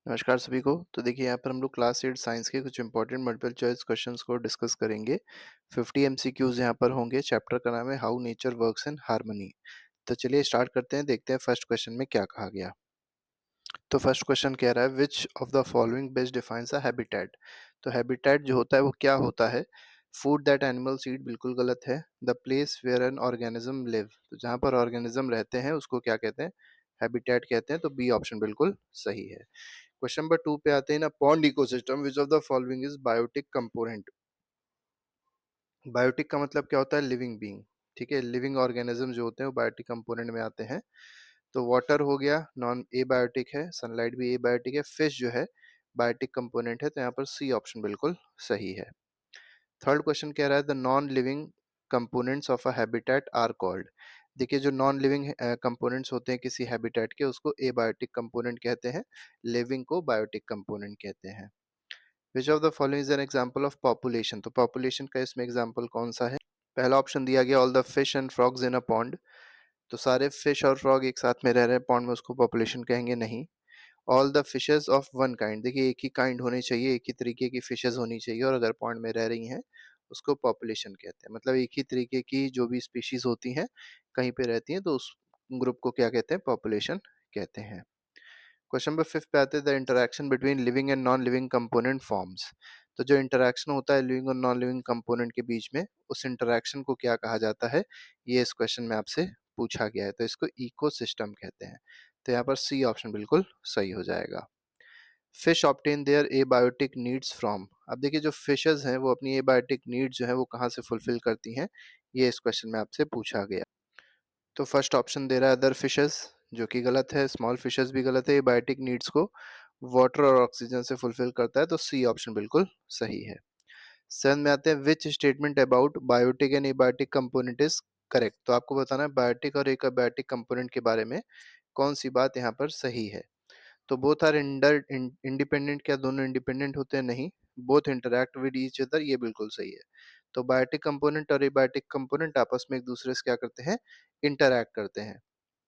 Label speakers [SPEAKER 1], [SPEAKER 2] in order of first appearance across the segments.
[SPEAKER 1] नमस्कार सभी को। तो देखिए यहाँ पर हम लोग क्लास 8 साइंस के कुछ इंपॉर्टेंट मल्टीपल चॉइस क्वेश्चंस को डिस्कस करेंगे। 50 एमसीक्यूज यहाँ पर होंगे। चैप्टर का नाम है how nature works in harmony. तो चलिए स्टार्ट करते हैं, देखते हैं फर्स्ट क्वेश्चन में क्या कहा गया। तो फर्स्ट क्वेश्चन कह रहा है which of the following best defines a habitat. तो हैबिटेट जो होता है वो क्या होता है? फूड दैट एनिमल्स ईट बिल्कुल गलत है। The place where an organism live, तो जहाँ पर ऑर्गेनिज्म रहते हैं उसको क्या कहते हैं? हैबिटेट कहते हैं। तो बी ऑप्शन बिल्कुल सही है। क्वेश्चन नंबर 2 पे आते हैं ना, pond ecosystem which of the following is biotic component. Biotic का मतलब क्या होता है? Living being. ठीक है, लिविंग ऑर्गेनिज्म जो होते हैं वो बायोटिक कंपोनेंट में आते हैं। तो वाटर हो गया, नॉन ए बायोटिक है। सनलाइट भी ए बायोटिक है। फिश जो है बायोटिक कंपोनेंट है। तो यहाँ पर सी ऑप्शन बिल्कुल सही है। थर्ड क्वेश्चन कह रहा है the non living components of a habitat are called. देखिए जो नॉन लिविंग कंपोनेंट्स होते हैं किसी हैबिटेट के, उसको एबायोटिक कंपोनेंट कहते हैं। लिविंग को बायोटिक कंपोनेंट कहते हैं। विच of the following is an example of population. तो पॉपुलेशन का इसमें एग्जांपल कौन सा है? पहला ऑप्शन दिया गया all the fish and frogs in a pond. तो सारे फिश और फ्रॉग एक साथ में रह रहे हैं पॉन्ड में, उसको पॉपुलेशन कहेंगे नहीं। All the fishes of one kind, देखिए एक ही काइंड होनी चाहिए, एक ही तरीके की फिशेज होनी चाहिए, और अगर पॉन्ड में रह रही हैं उसको पॉपुलेशन कहते हैं। मतलब एक ही तरीके की जो भी स्पीशीज होती हैं कहीं पे रहती हैं तो उस ग्रुप को क्या कहते हैं? पॉपुलेशन कहते हैं। क्वेश्चन नंबर 5 पे आते हैं the interaction between living and non living component forms. तो जो इंटरेक्शन होता है लिविंग और नॉन लिविंग कंपोनेंट के बीच में, उस इंटरेक्शन को क्या कहा जाता है? ये इस क्वेश्चन में आपसे पूछा गया है। तो इसको इकोसिस्टम कहते हैं। तो यहाँ पर सी ऑप्शन बिल्कुल सही हो जाएगा। Fish obtain their abiotic needs from. अब देखिए जो फिशेज हैं वो अपनी एबायोटिक नीड्स जो है वो कहाँ से फुलफिल करती हैं, ये इस क्वेश्चन में आपसे पूछा गया। तो फर्स्ट ऑप्शन दे रहा है अदर फिशेस, जो कि गलत है। स्मॉल फिशेस भी गलत है। एबायोटिक नीड्स को वाटर और ऑक्सीजन से फुलफिल करता है। तो सी ऑप्शन बिल्कुल सही है। सेवन में आते हैं which statement about biotic and abiotic component is correct. तो आपको बताना है बायोटिक और एक अबायोटिक कंपोनेंट के बारे में कौन सी बात यहाँ पर सही है। तो बोथ आर इंडिपेंडेंट, क्या दोनों इंडिपेंडेंट होते हैं? नहीं। Both interact with each other, ये बिल्कुल सही है। तो बायोटिक कंपोनेंट और एबायोटिक कंपोनेंट आपस में एक दूसरे से क्या करते हैं? इंटरैक्ट करते हैं।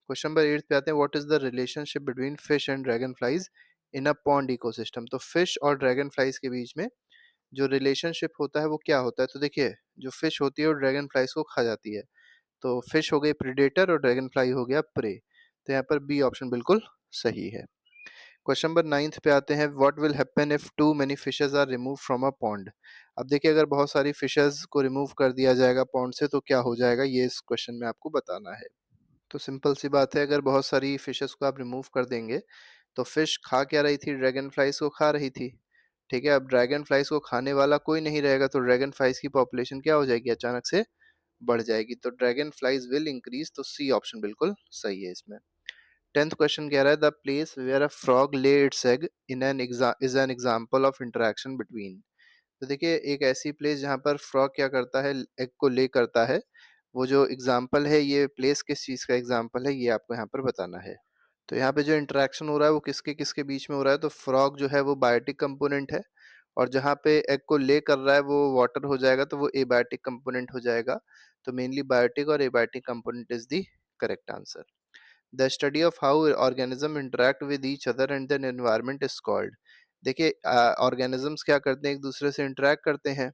[SPEAKER 1] क्वेश्चन नंबर 8 पे आते हैं what is the relationship between fish and dragon flies in a pond ecosystem. तो फिश और ड्रैगन फ्लाइज के बीच में जो रिलेशनशिप होता है वो क्या होता है? तो देखिए जो फिश होती है वो ड्रैगन फ्लाइज को खा जाती है। तो फिश हो गई प्रीडेटर और ड्रैगन फ्लाई हो गया प्रे। तो यहाँ पर बी ऑप्शन बिल्कुल सही है। क्वेश्चन नंबर 9 पे आते हैं what will happen if too many fishes are remove from a pond. अब देखिए अगर बहुत सारी फिशेस को रिमूव कर दिया जाएगा पॉन्ड से तो क्या हो जाएगा, ये इस क्वेश्चन में आपको बताना है। तो सिंपल सी बात है, अगर बहुत सारी फिशेस को आप रिमूव कर देंगे तो फिश खा क्या रही थी? ड्रैगन फ्लाइज को खा रही थी। ठीक है, अब ड्रैगन फ्लाइज को खाने वाला कोई नहीं रहेगा तो ड्रैगन फ्लाइज की पॉपुलेशन क्या हो जाएगी? अचानक से बढ़ जाएगी। तो ड्रैगन फ्लाइज विल इंक्रीज। तो सी ऑप्शन बिल्कुल सही है इसमें। 10th क्वेश्चन कह रहा है the place where a frog lay its egg in an is an example of interaction between. तो देखिए एक ऐसी प्लेस जहां पर फ्रॉग क्या करता है? एग को ले करता है। वो जो एग्जांपल है, ये प्लेस किस चीज का एग्जांपल है, ये आपको यहाँ पर बताना है। तो यहाँ पे जो इंटरेक्शन हो रहा है वो किसके किसके बीच में हो रहा है? तो फ्रॉग जो है वो बायोटिक कंपोनेंट है, और जहाँ पे एग को ले कर रहा है वो वाटर हो जाएगा तो वो एबायोटिक कंपोनेंट हो जाएगा। तो मेनली बायोटिक और abiotic component is the correct answer. The study of how organism interact with each other and then environment is called. देखिए ऑर्गेनिजम्स क्या करते हैं? एक दूसरे से इंटरेक्ट करते हैं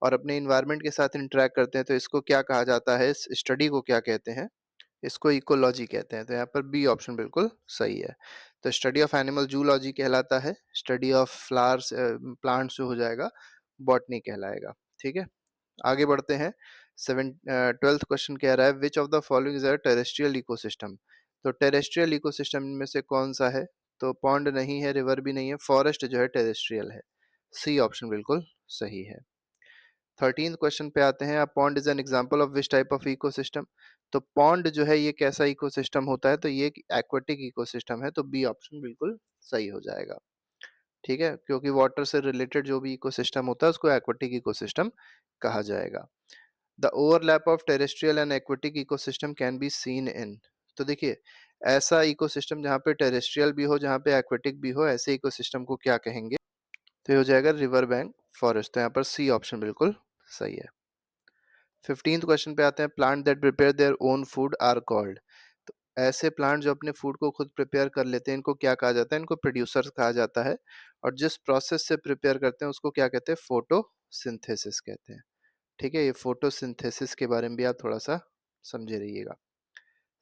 [SPEAKER 1] और अपने इन्वायरमेंट के साथ इंटरेक्ट करते हैं। तो इसको क्या कहा जाता है? इस स्टडी को क्या कहते हैं? इसको इकोलॉजी कहते हैं। तो यहाँ पर बी ऑप्शन बिल्कुल सही है। तो स्टडी ऑफ एनिमल जूलॉजी कहलाता है। स्टडी ऑफ फ्लावर्स प्लांट्स जो हो जाएगा बॉटनी कहलाएगा। ठीक है, आगे बढ़ते हैं। 12th क्वेश्चन कह रहा है which of the following is a terrestrial ecosystem. तो टेरेस्ट्रियल इकोसिस्टम में से कौन सा है? तो पॉन्ड नहीं है, रिवर भी नहीं है, फॉरेस्ट जो है टेरेस्ट्रियल है। सी ऑप्शन बिल्कुल सही है। 13th क्वेश्चन पे आते हैं, pond is an example of which type of ecosystem. तो पॉन्ड जो है ये कैसा इकोसिस्टम होता है? तो ये एक एक्वेटिक इकोसिस्टम है। तो बी ऑप्शन बिल्कुल सही हो जाएगा। ठीक है, क्योंकि वाटर से रिलेटेड जो भी इकोसिस्टम होता है उसको एक्वेटिक इकोसिस्टम कहा जाएगा। The overlap of terrestrial and aquatic ecosystem can be seen in. तो देखिए ऐसा इकोसिस्टम जहाँ पे टेरेस्ट्रियल भी हो, जहाँ पे एक्वेटिक भी हो, ऐसे इकोसिस्टम को क्या कहेंगे? तो ये हो जाएगा रिवर बैंक फॉरेस्ट। तो यहाँ पर सी ऑप्शन बिल्कुल सही है। 15th क्वेश्चन पे आते हैं plant that prepare their own food are called. ऐसे प्लांट जो अपने फूड को खुद प्रिपेयर कर लेते हैं, इनको क्या कहा जाता है? इनको प्रोड्यूसर्स कहा जाता है। और जिस प्रोसेस से प्रिपेयर करते हैं उसको क्या कहते हैं? फोटोसिंथेसिस कहते हैं। ठीक है, ये फोटोसिंथेसिस के बारे में भी आप थोड़ा सा समझे रहिएगा।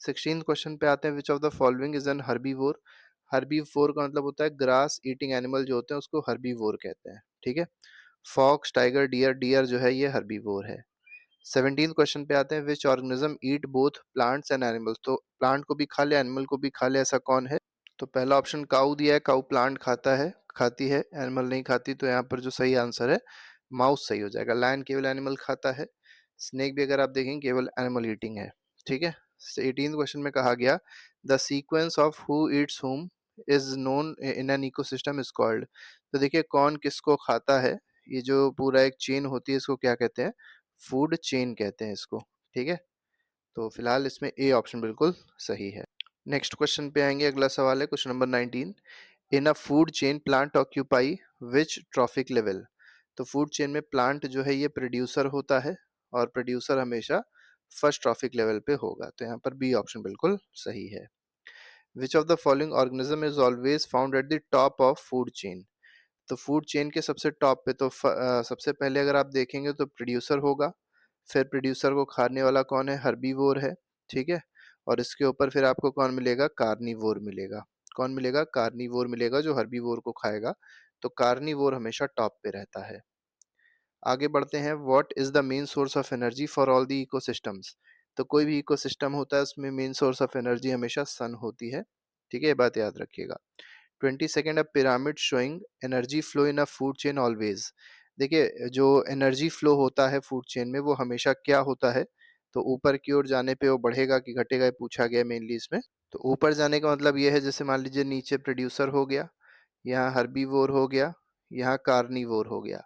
[SPEAKER 1] 16 क्वेश्चन पे आते हैं, विच of the following is an herbivore? Herbivore का मतलब होता है ग्रास ईटिंग एनिमल जो होते हैं उसको हर्बीवोर कहते हैं। ठीक है, फॉक्स, टाइगर, डियर, डियर जो है ये हर्बीवोर है। 17 क्वेश्चन पे आते हैं, which organism eat both plants and animals? तो प्लांट को भी खा ले, एनिमल को भी खा ले, ऐसा कौन है? तो पहला ऑप्शन काऊ दिया है, काऊ प्लांट खाता है, खाती है, एनिमल नहीं खाती, तो यहाँ पर जो सही आंसर है माउस सही हो जाएगा। लायन केवल एनिमल खाता है, स्नेक भी अगर आप देखेंगे केवल एनिमल ईटिंग है। ठीक है, 18 क्वेश्चन में कहा गया, the sequence of who Yeats हुम is known in an ecosystem is called. तो देखिए कौन किसको खाता है, ये जो पूरा एक चेन होती है इसको क्या कहते हैं? फूड चेन कहते हैं इसको। ठीक है, तो फिलहाल इसमें ए ऑप्शन बिल्कुल सही है। नेक्स्ट क्वेश्चन पे आएंगे, अगला सवाल है क्वेश्चन नंबर 19। इन अ फूड चेन प्लांट ऑक्यूपाई विच ट्रॉफिक लेवल? तो फूड चेन में प्लांट जो है ये प्रोड्यूसर होता है, और प्रोड्यूसर हमेशा फर्स्ट ट्रॉफिक लेवल पे होगा, तो यहाँ पर बी ऑप्शन बिल्कुल सही है। Which of the following organism is always found at the top of food chain? तो फूड चेन के सबसे टॉप पे तो सबसे पहले अगर आप देखेंगे तो प्रोड्यूसर होगा, फिर प्रोड्यूसर को खाने वाला कौन है? हर्बीवोर है। ठीक है, और इसके ऊपर फिर आपको कौन मिलेगा? कार्निवोर मिलेगा। कौन मिलेगा? कार्निवोर मिलेगा जो हर्बीवोर को खाएगा, तो कार्निवोर हमेशा टॉप पे रहता है। आगे बढ़ते हैं, what is the main source of energy for all the ecosystems? तो कोई भी इकोसिस्टम होता है उसमें मेन सोर्स ऑफ एनर्जी हमेशा सन होती है। ठीक है, ये बात याद रखिएगा। 22nd, a pyramid showing energy flow in a food chain always. देखिए जो एनर्जी फ्लो होता है फूड चेन में वो हमेशा क्या होता है? तो ऊपर की ओर जाने पे वो बढ़ेगा कि घटेगा, ये पूछा गया मेनली इसमें। तो ऊपर जाने का मतलब ये है, जैसे मान लीजिए नीचे प्रोड्यूसर हो गया, यहाँ हर्बीवोर हो गया, यहाँ कार्निवोर हो गया।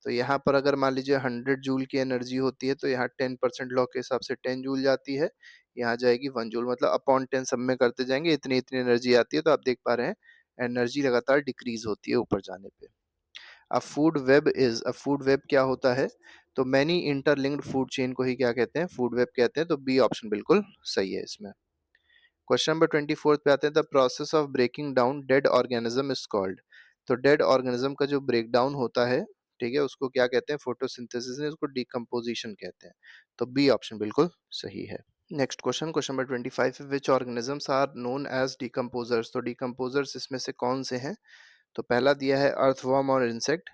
[SPEAKER 1] तो यहाँ पर अगर मान लीजिए 100 जूल की एनर्जी होती है तो यहाँ 10% लॉ के हिसाब से 10 जूल जाती है, यहाँ जाएगी 1 जूल, मतलब अपॉन 10 सब में करते जाएंगे, इतनी इतनी एनर्जी आती है। तो आप देख पा रहे हैं एनर्जी लगातार डिक्रीज होती है ऊपर जाने पे। अ फूड वेब क्या होता है? तो मैनी इंटरलिंक्ड फूड चेन को ही क्या कहते हैं? फूड वेब कहते हैं, तो बी ऑप्शन बिल्कुल सही है इसमें। क्वेश्चन नंबर 24 पे आते हैं, the process of breaking down dead organism is called. तो डेड ऑर्गेनिज्म का जो ब्रेक डाउन होता है, ठीक है, उसको क्या कहते हैं? फोटोसिंथेसिस में उसको डिकम्पोजिशन कहते हैं, तो बी ऑप्शन बिल्कुल सही है। Next question, question number 25, which organisms are known as decomposers? तो डिकम्पोजर्स इसमें से कौन से हैं? तो पहला दिया है अर्थवर्म और इंसेक्ट।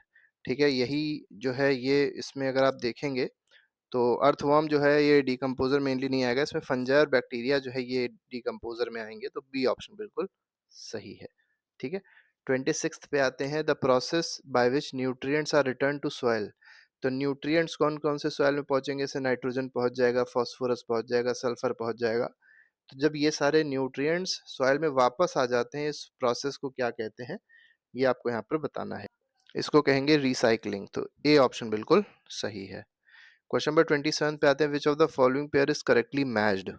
[SPEAKER 1] ठीक है, यही जो है ये इसमें अगर आप देखेंगे तो अर्थवर्म जो है ये डिकम्पोजर मेनली नहीं आएगा, इसमें फंजाई और बैक्टीरिया जो है ये डिकम्पोजर में आएंगे, तो बी ऑप्शन बिल्कुल सही है। ठीक है, 26 पे आते हैं, the process by which nutrients are return to soil. तो न्यूट्रिएंट्स कौन कौन से सॉइल में पहुंचेंगे? जैसे नाइट्रोजन पहुंच जाएगा, फास्फोरस पहुंच जाएगा, सल्फर पहुंच जाएगा। तो जब ये सारे न्यूट्रिएंट्स सॉइल में वापस आ जाते हैं, इस प्रोसेस को क्या कहते हैं? ये आपको यहाँ पर बताना है। इसको कहेंगे रिसाइकलिंग, तो ए ऑप्शन बिल्कुल सही है। क्वेश्चन नंबर 27 पे आते हैं, विच of the following pair is correctly matched?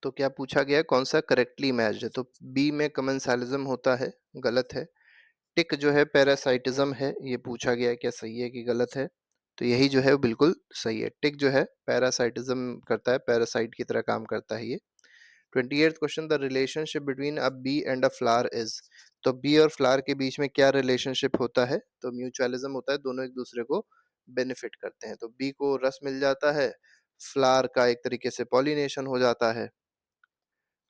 [SPEAKER 1] तो क्या पूछा गया है, कौन सा करेक्टली मैच्ड है? तो बी में कमेंसालिज्म होता है, गलत है। टिक जो है पैरासाइटिज्म है, ये पूछा गया है क्या सही है कि गलत है? तो यही जो है वो बिल्कुल सही है, टिक जो है पैरासाइटिज्म करता है, पैरासाइट की तरह काम करता है ये। 28th question, the relationship between a bee and a flower is. तो बी और फ्लावर के बीच में क्या रिलेशनशिप होता है? तो म्यूचुअलिज्म होता है, दोनों एक दूसरे को बेनिफिट करते हैं। तो बी को रस मिल जाता है, फ्लावर का एक तरीके से पॉलिनेशन हो जाता है।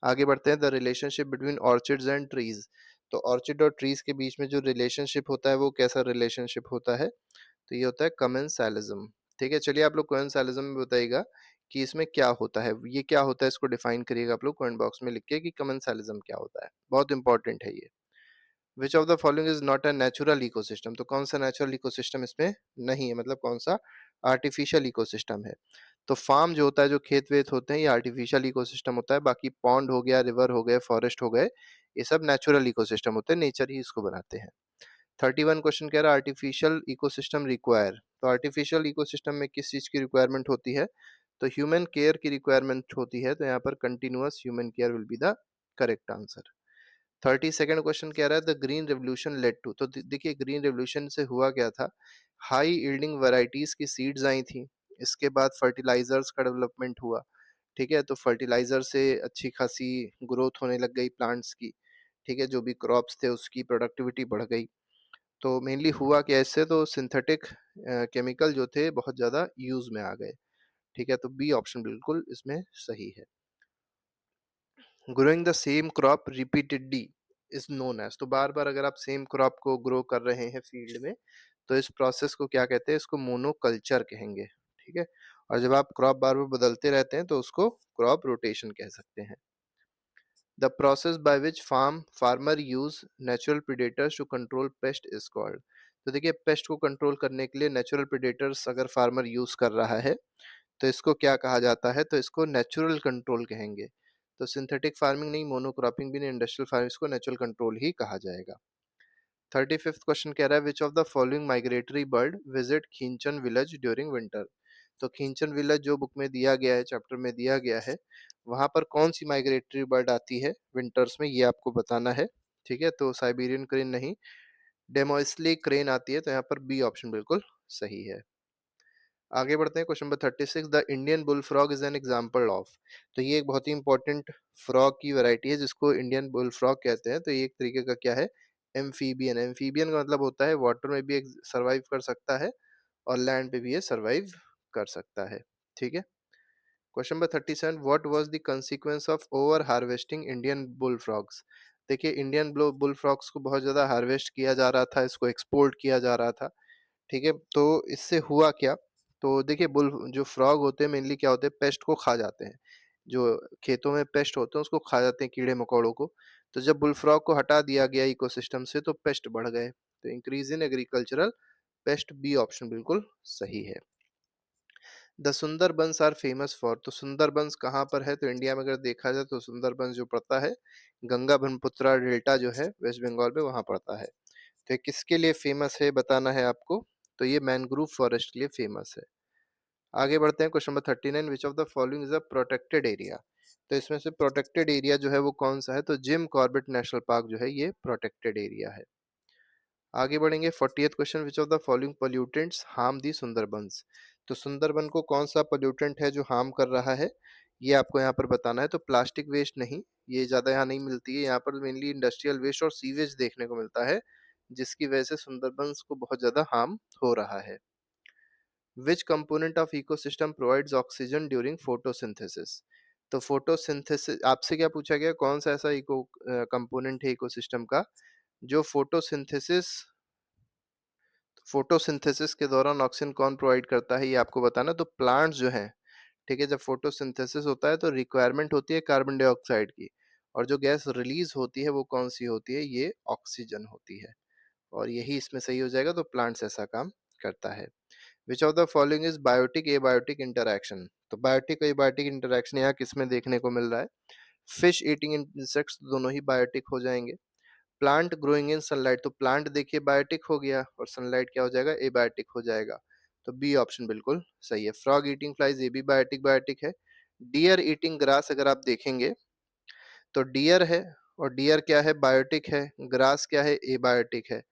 [SPEAKER 1] आगे बढ़ते हैं, the relationship between orchids and trees. तो ऑर्चिड और ट्रीज के बीच में जो रिलेशनशिप होता है वो कैसा रिलेशनशिप होता है? तो ये होता है कमेंसालिज्म। ठीक है, चलिए आप लोग कमेंसालिज्म में बताइएगा कि इसमें क्या होता है, ये क्या होता है, इसको डिफाइन करिएगा आप लोग कमेंट बॉक्स में लिख के कि कमेंसालिज्म क्या होता है, बहुत इंपॉर्टेंट है ये। विच of the following is not a natural ecosystem? तो कौन सा नेचुरल इकोसिस्टम इसमें नहीं है, मतलब कौन सा आर्टिफिशियल इकोसिस्टम है? तो फार्म जो होता है, जो खेत वेत होते हैं, ये आर्टिफिशियल इकोसिस्टम होता है। बाकी पॉन्ड हो गया, रिवर हो गए, फॉरेस्ट हो गए, ये सब नेचुरल इकोसिस्टम होते हैं, नेचर ही इसको बनाते हैं। 31 क्वेश्चन कह रहा है, आर्टिफिशियल इकोसिस्टम रिक्वायर। तो आर्टिफिशियल इकोसिस्टम में किस चीज की रिक्वायरमेंट होती है? तो ह्यूमन केयर की रिक्वायरमेंट होती है, तो यहाँ पर continuous human care will be the correct answer. 32nd question कह रहा है, the green revolution led to. तो देखिए ग्रीन रेवोल्यूशन से हुआ क्या था, हाई यील्डिंग वैरायटीज की सीड्स आई थी, इसके बाद फर्टिलाइजर्स का डेवलपमेंट हुआ, ठीक है? तो फर्टिलाइज़र से अच्छी खासी ग्रोथ होने लग गई प्लांट्स की, ठीक है? जो भी क्रॉप्स थे उसकी प्रोडक्टिविटी बढ़ गई। तो मेनली हुआ क्या इससे, तो सिंथेटिक केमिकल जो थे बहुत ज़्यादा यूज़ में आ गए, ठीक है? तो बी ऑप्शन बिल्कुल इसमें सही है। Growing the same crop repeatedly is known as, तो बार-बार अगर आप सेम क्रॉप को ग्रो कर रहे हैं फील्ड में, तो इस प्रोसेस को क्या कहते हैं? इसको मोनोकल्चर कहेंगे, ठीक है? और जब आप क्रॉप बार-बार बदलते रहते हैं तो उसको क्रॉप रोटेशन कह सकते हैं। The process by which farmer use natural predators to control pest is called. तो देखिए पेस्ट को कंट्रोल करने के लिए नेचुरल प्रेडेटर्स अगर फार्मर यूज़ कर रहा है, तो इसको क्या कहा जाता है? तो इसको नेचुरल कंट्रोल कहेंगे। तो सिंथेटिक फार्मिंग नहीं, मोनोक्रॉपिंग भी नहीं, इंडस्ट्रियल फार्मिंग, इसको नेचुरल कंट्रोल ही कहा जाएगा। 35th क्वेश्चन कह रहा है which of the following migratory bird visit खींचन village during winter. तो खींचन विलेज जो बुक में दिया गया है, चैप्टर में दिया गया है, वहां पर कौन सी माइग्रेटरी बर्ड आती है विंटर्स में, ये आपको बताना है, ठीक है? तो साइबेरियन क्रेन नहीं, डेमोइसली क्रेन आती है, तो यहाँ पर बी ऑप्शन बिल्कुल सही है। आगे बढ़ते हैं, question number 36, the Indian bull frog is an example of. तो ये एक बहुत ही इंपॉर्टेंट फ्रॉग की वैरायटी है जिसको इंडियन बुल फ्रॉग कहते हैं। तो ये एक तरीके का क्या है? एम्फीबियन। एम्फीबियन का मतलब होता है वाटर में भी सर्वाइव कर सकता है और लैंड पे भी ये सर्वाइव कर सकता है, ठीक है? Question number 37, what was the consequence of over harvesting Indian bull frogs. देखिए इंडियन बुल फ्रॉग्स को बहुत ज्यादा हार्वेस्ट किया जा रहा था, इसको एक्सपोर्ट किया जा रहा था, ठीक है? तो इससे हुआ क्या? तो देखिए बुल जो फ्रॉग होते हैं मेनली क्या होते हैं? पेस्ट को खा जाते हैं। जो खेतों में पेस्ट होते हैं उसको खा जाते हैं, कीड़े-मकोड़ों को। तो जब बुल फ्रॉग को हटा दिया गया इकोसिस्टम से तो पेस्ट बढ़ गए। तो increase in agricultural pest, B option बिल्कुल सही है। The Sundarbans are famous for. तो सुंदरबंस कहाँ पर है? तो इंडिया में अगर देखा जाए तो सुंदरबंस जो पड़ता है गंगा ब्रह्मपुत्रा डेल्टा जो है वेस्ट बंगाल में, वहां पड़ता है। तो ये किसके लिए फेमस है बताना है आपको। तो ये मैनग्रोव फॉरेस्ट के लिए फेमस है। आगे बढ़ते हैं, question number 39, which of the following is a protected area. तो इसमें से प्रोटेक्टेड एरिया जो है वो कौन सा है? तो जिम कॉर्बेट नेशनल पार्क जो है ये प्रोटेक्टेड एरिया है। आगे बढ़ेंगे, 40th question, which of the following pollutants harm the Sundarbans. तो सुंदरबन को कौन सा पोल्यूटेंट है जो हार्म कर रहा है, ये आपको यहाँ पर बताना है। तो प्लास्टिक वेस्ट नहीं, ये ज्यादा यहाँ नहीं मिलती है, यहाँ पर मेनली इंडस्ट्रियल वेस्ट और सीवेज देखने को मिलता है, जिसकी वजह से सुंदरबंस को बहुत ज्यादा हार्म हो रहा है। विच component of ecosystem provides oxygen during photosynthesis. तो फोटोसिंथेसिस आपसे क्या पूछा गया? कौन सा ऐसा इको कंपोनेंट है इकोसिस्टम का जो फोटोसिंथेसिस के दौरान ऑक्सीजन कौन प्रोवाइड करता है, ये आपको बताना। तो प्लांट्स जो हैं, ठीक है, जब फोटोसिंथेसिस होता है तो रिक्वायरमेंट होती है कार्बन डाइऑक्साइड की, और जो गैस रिलीज होती है वो कौन सी होती है? ये ऑक्सीजन होती है, और यही इसमें सही हो जाएगा। तो प्लांट्स ऐसा काम करता है। Which of the following is biotic abiotic interaction. तो बायोटिक एबायोटिक इंटरैक्शन यहाँ किसमें देखने को मिल रहा है? फिश ईटिंग इंसेक्ट्स दोनों ही बायोटिक हो जाएंगे। प्लांट ग्रोइंग इन सनलाइट, तो प्लांट देखिए बायोटिक हो गया और सनलाइट क्या हो जाएगा? एबायोटिक हो जाएगा। तो बी ऑप्शन बिल्कुल सही है। फ्रॉग ईटिंग फ्लाइज, ये भी बायोटिक बायोटिक है। डियर ईटिंग ग्रास अगर आप देखेंगे तो डियर है, और डियर क्या है? बायोटिक है। ग्रास क्या है? एबायोटिक है।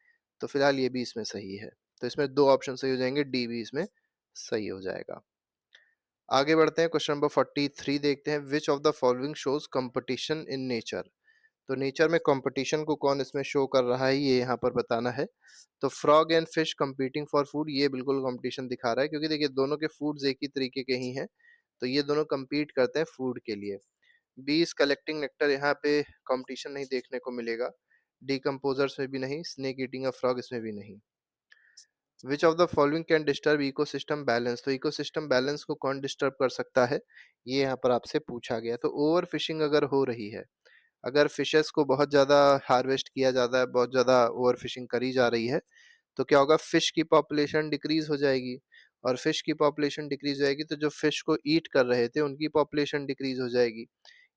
[SPEAKER 1] तो फिलहाल ये भी इसमें सही है। तो इसमें दो ऑप्शन सही हो जाएंगे, डी भी इसमें सही हो जाएगा। आगे बढ़ते हैं, क्वेश्चन नंबर 43 देखते हैं, विच of the following shows competition in nature. तो नेचर में कंपटीशन को कौन इसमें शो कर रहा है, ये यहाँ पर बताना है। तो frog and fish competing for food, ये बिल्कुल कंपटीशन दिखा रहा है, क्योंकि देखिए दोनों के फूड्स एक ही तरीके के ही हैं, तो ये दोनों compete करते हैं फूड के लिए। बीज कलेक्टिंग नेक्टर, यहाँ पे कंपटीशन नहीं देखने को मिलेगा। डिकम्पोजर्स में भी नहीं, स्नेक ईटिंग अ फ्रॉग इसमें भी नहीं। विच of the following can disturb ecosystem balance. तो इकोसिस्टम बैलेंस को कौन डिस्टर्ब कर सकता है, ये यहाँ पर आपसे पूछा गया। तो ओवर फिशिंग अगर हो रही है, अगर फिशेस को बहुत ज़्यादा हार्वेस्ट किया जाता है, बहुत ज़्यादा ओवर फिशिंग करी जा रही है, तो क्या होगा? फिश की पॉपुलेशन डिक्रीज हो जाएगी, और फिश की पॉपुलेशन डिक्रीज हो जाएगी तो जो फिश को ईट कर रहे थे उनकी पॉपुलेशन डिक्रीज हो जाएगी,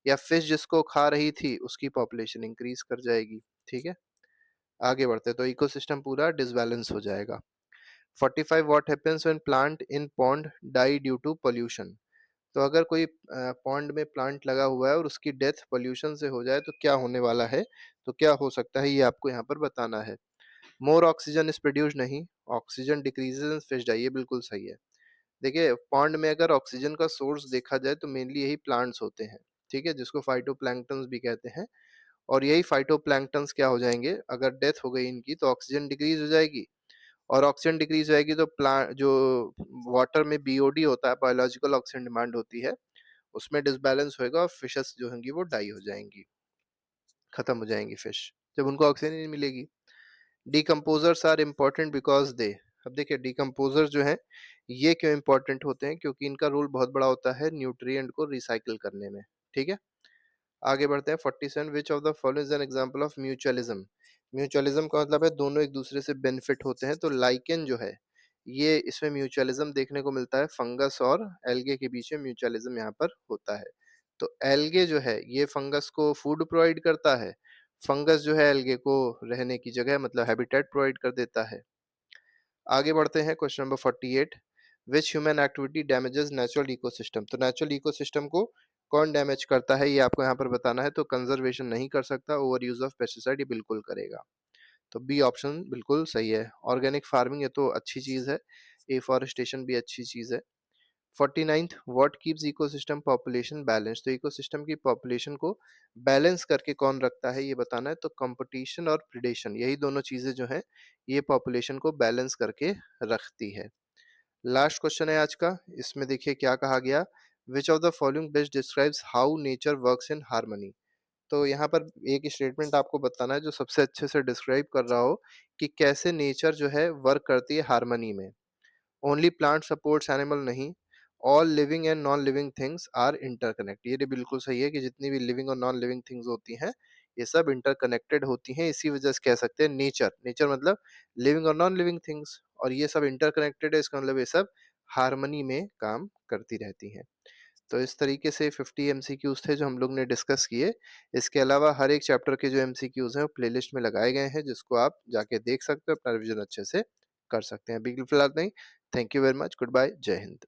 [SPEAKER 1] या फिश जिसको खा रही थी उसकी पॉपुलेशन इंक्रीज कर जाएगी, ठीक है? आगे बढ़ते हैं, तो इकोसिस्टम पूरा डिसबैलेंस हो जाएगा। 45, what happens when plant in pond die due to pollution. तो अगर कोई पॉन्ड में प्लांट लगा हुआ है और उसकी डेथ पोल्यूशन से हो जाए तो क्या होने वाला है? तो क्या हो सकता है, ये आपको यहाँ पर बताना है। मोर ऑक्सीजन इज प्रोड्यूस नहीं, oxygen decreases in fish die, ये बिल्कुल सही है। देखिए पॉन्ड में अगर ऑक्सीजन का सोर्स देखा जाए तो मेनली यही प्लांट्स होते हैं, ठीक है? जिसको फाइटोप्लैंक्टन्स भी कहते हैं। और यही फाइटोप्लैंक्टन्स क्या हो जाएँगे, अगर डेथ हो गई इनकी तो ऑक्सीजन डिक्रीज़ हो जाएगी, और ऑक्सीजन डिक्रीज़ हो जाएगी तो जो वाटर में बीओडी होता है, बायोलॉजिकल ऑक्सीजन डिमांड होती है, उसमें डिसबैलेंस होएगा और फिशेस जो होंगी वो डाई हो जाएँगी, खत्म हो जाएँगी फिश, जब उनको ऑक्सीजन ही नहीं मिलेगी। डिकम्पोज़र्स आर इम्पोर्टेंट बिकॉज़ दे, अब देखिए डिकम्पोज़र जो हैं, ये क्यों इम्पोर्टेंट होते हैं? क्योंकि इनका रोल बहुत बड़ा होता है न्यूट्रिएंट को रिसाइकिल करने में, ठीक है? आगे बढ़ते हैं 47, which of the following is an example of mutualism. Mutualism का मतलब है दोनों एक दूसरे से बेनिफिट होते हैं, तो लाइकेन जो है ये इसमें म्यूचुअलिज्म देखने को मिलता है, फंगस और एल्गे के बीच में म्यूचुअलिज्म यहाँ पर होता है। तो एल्गे जो है ये फंगस को फूड प्रोवाइड करता है, फंगस जो है एल्गे को रहने की जगह मतलब हैबिटेट प्रोवाइड कर देता है। आगे बढ़ते हैं question number 48, which human activity damages natural ecosystem. तो नेचुरल इकोसिस्टम को कौन डैमेज करता है ये आपको यहाँ पर बताना है। तो कंजर्वेशन नहीं कर सकता, ओवर यूज ऑफ पेस्टिसाइड ये बिल्कुल करेगा। तो बी ऑप्शन बिल्कुल सही है। ऑर्गेनिक फार्मिंग ये तो अच्छी चीज है, एफॉरेस्टेशन भी अच्छी चीज है। 49th, what keeps ecosystem population balance. तो इकोसिस्टम की पॉपुलेशन को बैलेंस करके कौन रखता है ये बताना है। तो कंपटीशन और प्रिडेशन यही दोनों चीजें जो हैं ये पॉपुलेशन को बैलेंस करके रखती है। लास्ट क्वेश्चन है आज का, इसमें देखिए क्या कहा गया, विच of the following best describes how nature works in harmony. तो यहाँ पर एक स्टेटमेंट आपको बताना है जो सबसे अच्छे से डिस्क्राइब कर रहा हो कि कैसे नेचर जो है वर्क करती है हार्मनी में। ओनली प्लांट सपोर्ट्स एनिमल नहीं, all living and non living things are interconnect. ये भी बिल्कुल सही है कि जितनी भी लिविंग और नॉन लिविंग थिंग्स होती हैं ये सब इंटरकनेक्टेड होती हैं। इसी वजह से कह सकते हैं नेचर, नेचर मतलब लिविंग और नॉन लिविंग थिंग्स, और ये सब इंटरकनेक्टेड है, इसका मतलब ये सब हार्मनी में काम करती रहती हैं। तो इस तरीके से 50 एमसीक्यूज थे जो हम लोग ने डिस्कस किए। इसके अलावा हर एक चैप्टर के जो एमसीक्यूज हैं वो प्लेलिस्ट में लगाए गए हैं, जिसको आप जाके देख सकते हो, अपना रिविजन अच्छे से कर सकते हैं। अभी के लिए फिलहाल नहीं। Thank you very much, good bye, जय हिंद।